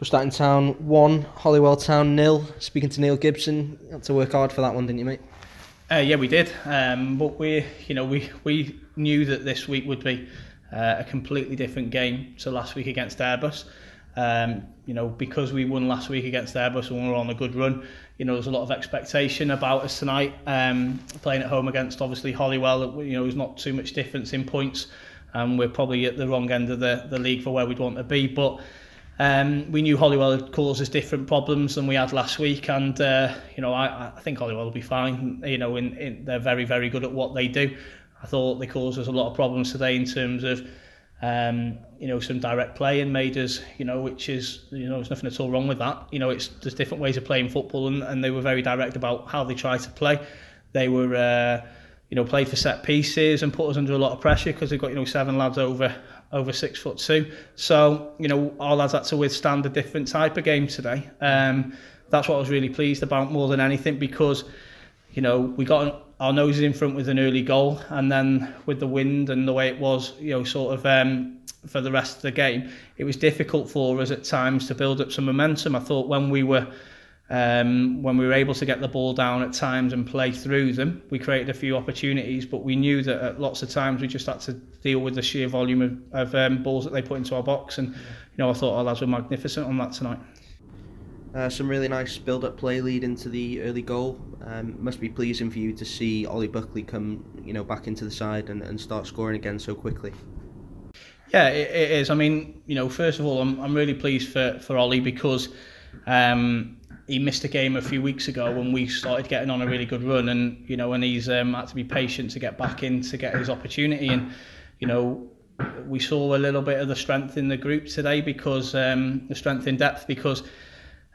Prestatyn Town 1, Holywell Town 0. Speaking to Neil Gibson, you had to work hard for that one, didn't you, mate? Yeah, we did. But we knew that this week would be a completely different game to last week against Airbus. Because we won last week against Airbus and we were on a good run, there's a lot of expectation about us tonight. Playing at home against obviously Holywell, there's not too much difference in points, and we're probably at the wrong end of the league for where we'd want to be. But we knew Holywell had caused us different problems than we had last week, and I think Holywell will be fine. They're very, very good at what they do. I thought they caused us a lot of problems today in terms of some direct play and made us, which is, there's nothing at all wrong with that. There's different ways of playing football, and they were very direct about how they try to play. They were, played for set pieces and put us under a lot of pressure because they've got, 7 lads over 6'2". So, our lads had to withstand a different type of game today. That's what I was really pleased about more than anything, because, we got our noses in front with an early goal, and then with the wind and the way it was, for the rest of the game, it was difficult for us at times to build up some momentum. I thought when we were able to get the ball down at times and play through them, we created a few opportunities, but we knew that at lots of times we just had to deal with the sheer volume of balls that they put into our box, and I thought our lads were magnificent on that tonight. Some really nice build-up play lead into the early goal. Must be pleasing for you to see Oli Buckley come, back into the side and start scoring again so quickly. Yeah, it is. I mean, first of all, I'm really pleased for Oli, because he missed a game a few weeks ago when we started getting on a really good run, and and he's had to be patient to get back in to get his opportunity. And we saw a little bit of the strength in the group today, because the strength in depth, because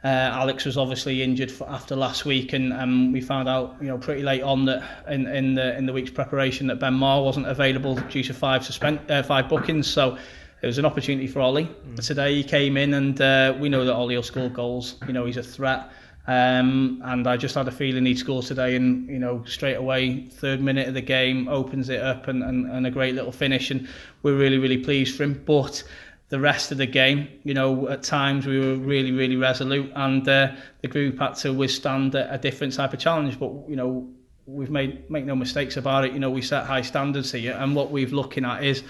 Alex was obviously injured after last week, and we found out pretty late on that in the week's preparation that Ben Marr wasn't available due to 5 bookings. So it was an opportunity for Oli. Today he came in, and we know that Oli will score goals. He's a threat, and I just had a feeling he'd score today, and straight away, 3rd minute of the game, opens it up, and a great little finish, and we're really, really pleased for him. But the rest of the game, at times we were really, really resolute, and the group had to withstand a different type of challenge. But we've make no mistakes about it. We set high standards here, and what we're looking at is,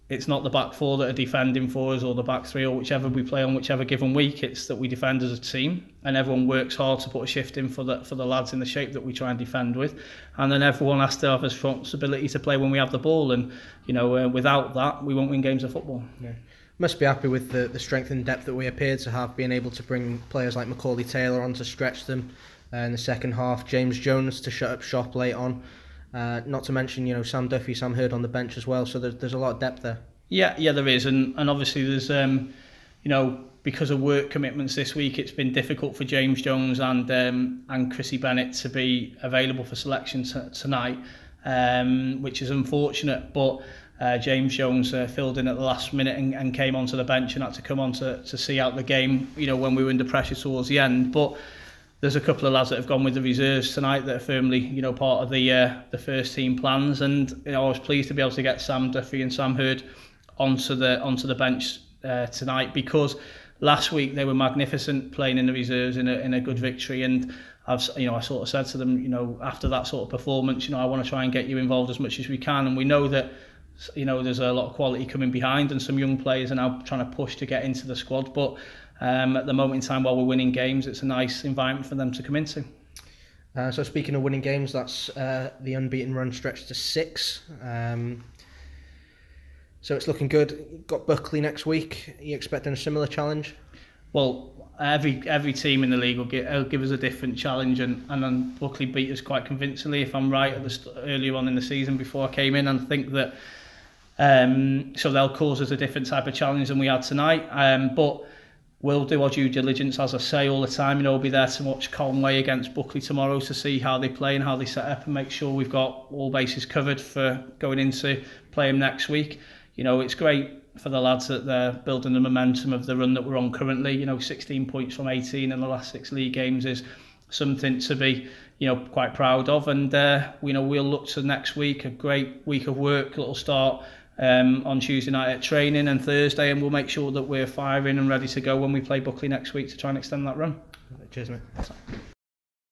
it's not the back 4 that are defending for us, or the back 3, or whichever we play on whichever given week. It's that we defend as a team, and everyone works hard to put a shift in for the lads in the shape that we try and defend with, and then everyone has to have a responsibility to play when we have the ball, and without that we won't win games of football. Yeah. Must be happy with the strength and depth that we appeared to have, being able to bring players like Macaulay Taylor on to stretch them in the second half, James Jones to shut up shop late on. Not to mention, Sam Duffy, Sam Hurd on the bench as well. So there's a lot of depth there. Yeah, there is, and obviously there's because of work commitments this week, it's been difficult for James Jones and Chrissy Bennett to be available for selection tonight, which is unfortunate. But James Jones filled in at the last minute and came onto the bench and had to come on to see out the game. When we were under pressure towards the end, but there's a couple of lads that have gone with the reserves tonight that are firmly, part of the first team plans, and I was pleased to be able to get Sam Duffy and Sam Hurd onto the bench tonight, because last week they were magnificent playing in the reserves in a good victory, and I sort of said to them, after that sort of performance, I want to try and get you involved as much as we can, and we know that there's a lot of quality coming behind, and some young players are now trying to push to get into the squad, but at the moment in time, while we're winning games, it's a nice environment for them to come into. So speaking of winning games, that's the unbeaten run stretched to 6. So it's looking good. Got Buckley next week. Are you expecting a similar challenge? Well, every team in the league will give us a different challenge, and then Buckley beat us quite convincingly, if I'm right, earlier on in the season before I came in, and I think that so they'll cause us a different type of challenge than we had tonight. But we'll do our due diligence, as I say all the time. We'll be there to watch Conway against Buckley tomorrow to see how they play and how they set up, and make sure we've got all bases covered for going into play them next week. It's great for the lads that they're building the momentum of the run that we're on currently. 16 points from 18 in the last 6 league games is something to be quite proud of, and we'll look to next week, a great week of work that'll start on Tuesday night at training and Thursday, and we'll make sure that we're firing and ready to go when we play Buckley next week to try and extend that run. Cheers, mate.